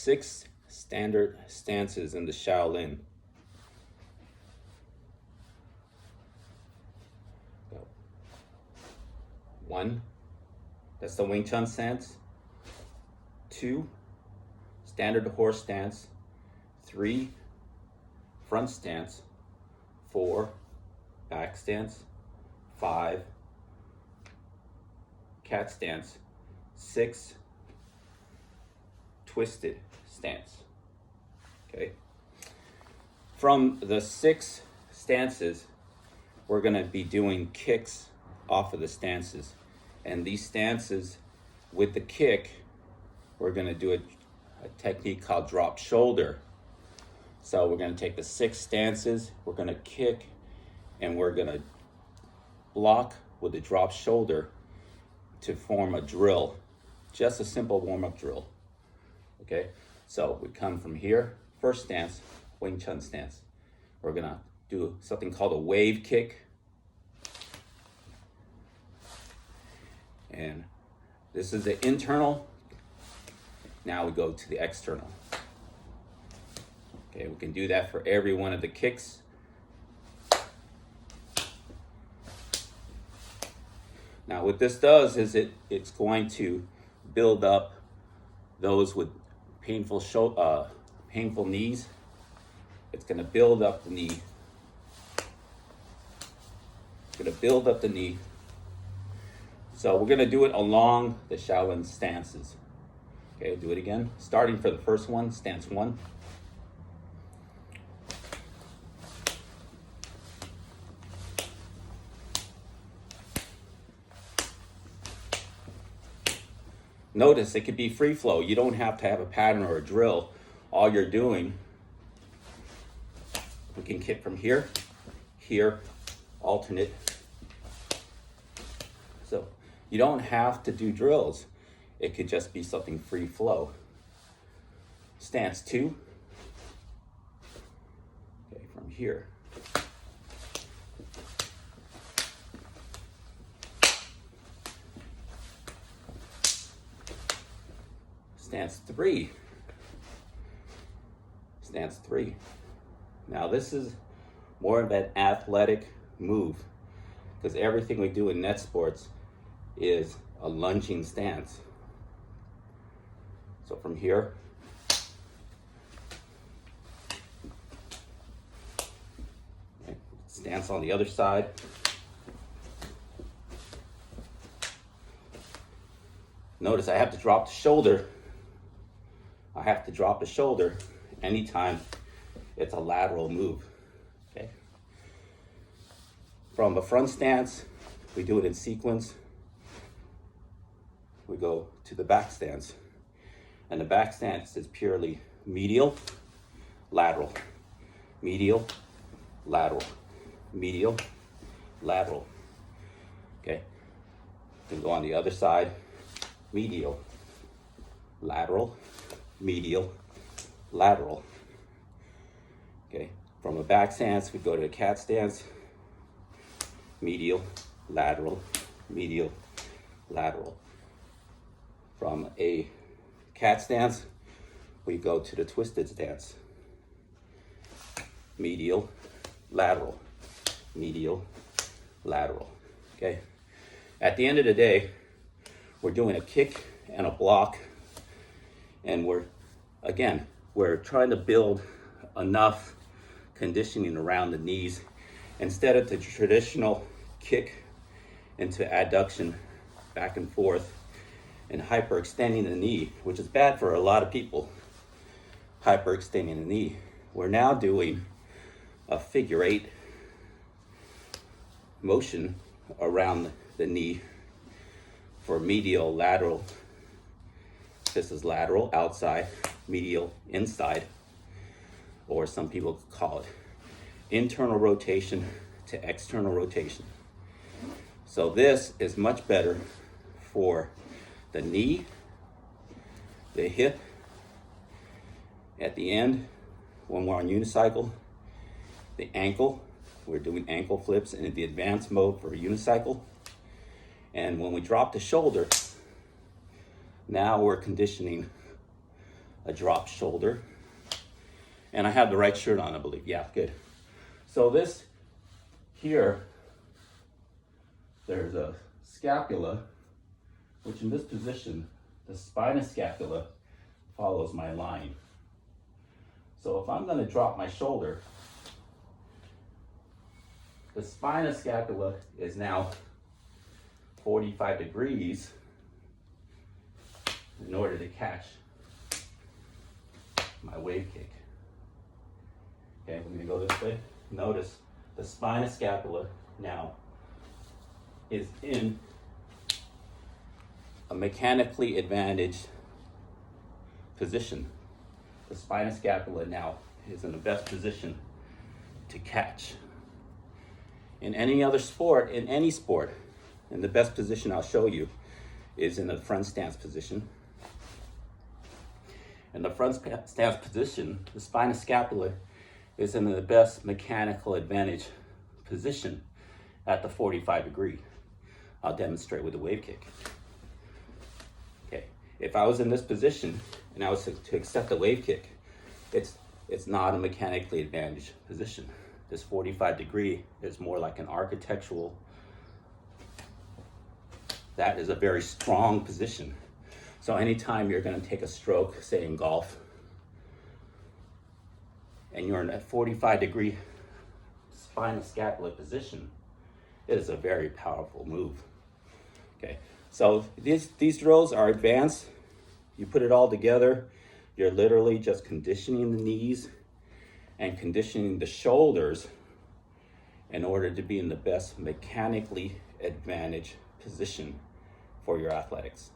6 standard stances in the Shaolin. Go. 1, that's the Wing Chun stance. 2, standard horse stance. 3, front stance. 4, back stance. 5, cat stance. 6, twisted stance. Okay. From the 6 stances, we're going to be doing kicks off of the stances. And these stances, with the kick, we're going to do a technique called drop shoulder. So we're going to take the 6 stances, we're going to kick, and we're going to block with the drop shoulder to form a drill. Just a simple warm-up drill. Okay, so we come from here, first stance, Wing Chun stance. We're gonna do something called a wave kick. And this is the internal. Now we go to the external. Okay, we can do that for every one of the kicks. Now what this does is it's going to build up those with painful knees. It's going to build up the knee. It's going to build up the knee. So we're going to do it along the Shaolin stances. Okay, do it again. Starting for the first one, stance 1. Notice it could be free flow. You don't have to have a pattern or a drill. All you're doing, we can kick from here, here, alternate. So you don't have to do drills. It could just be something free flow. Stance 2. Okay, from here. Stance 3. Stance 3. Now this is more of an athletic move because everything we do in net sports is a lunging stance. So from here, okay, stance on the other side. Notice I have to drop the shoulder. I have to drop the shoulder anytime it's a lateral move. Okay. From a front stance, we do it in sequence. We go to the back stance. And the back stance is purely medial, lateral, medial, lateral, medial, lateral. Okay. Then go on the other side, medial, lateral, medial, lateral. Okay, from a back stance, we go to a cat stance, medial, lateral, medial, lateral. From a cat stance, we go to the twisted stance, medial, lateral, medial, lateral. Okay, at the end of the day, we're doing a kick and a block. And we're trying to build enough conditioning around the knees instead of the traditional kick into adduction back and forth and hyperextending the knee, which is bad for a lot of people, hyperextending the knee. We're now doing a figure 8 motion around the knee for medial, lateral. This is lateral, outside, medial, inside, or some people call it internal rotation to external rotation. So this is much better for the knee, the hip, at the end, when we're on unicycle, the ankle, we're doing ankle flips in the advanced mode for unicycle. And when we drop the shoulder, now we're conditioning a drop shoulder. And I have the right shirt on, I believe. Yeah, good. So this here, there's a scapula, which in this position, the spinous scapula follows my line. So if I'm gonna drop my shoulder, the spinous scapula is now 45 degrees in order to catch my wave kick. Okay, we're gonna go this way. Notice the spinous scapula now is in a mechanically advantaged position. The spinous scapula now is in the best position to catch. In any other sport, in any sport, in the best position I'll show you is in the front stance position. In the front stance position, the spinous scapula is in the best mechanical advantage position at the 45 degree. I'll demonstrate with the wave kick. Okay, if I was in this position and I was to accept the wave kick, it's not a mechanically advantaged position. This 45 degree is more like an architectural, that is a very strong position. So anytime you're gonna take a stroke, say in golf, and you're in that 45 degree spinal scapula position, it is a very powerful move. Okay, so these drills are advanced. You put it all together, you're literally just conditioning the knees and conditioning the shoulders in order to be in the best mechanically advantaged position for your athletics.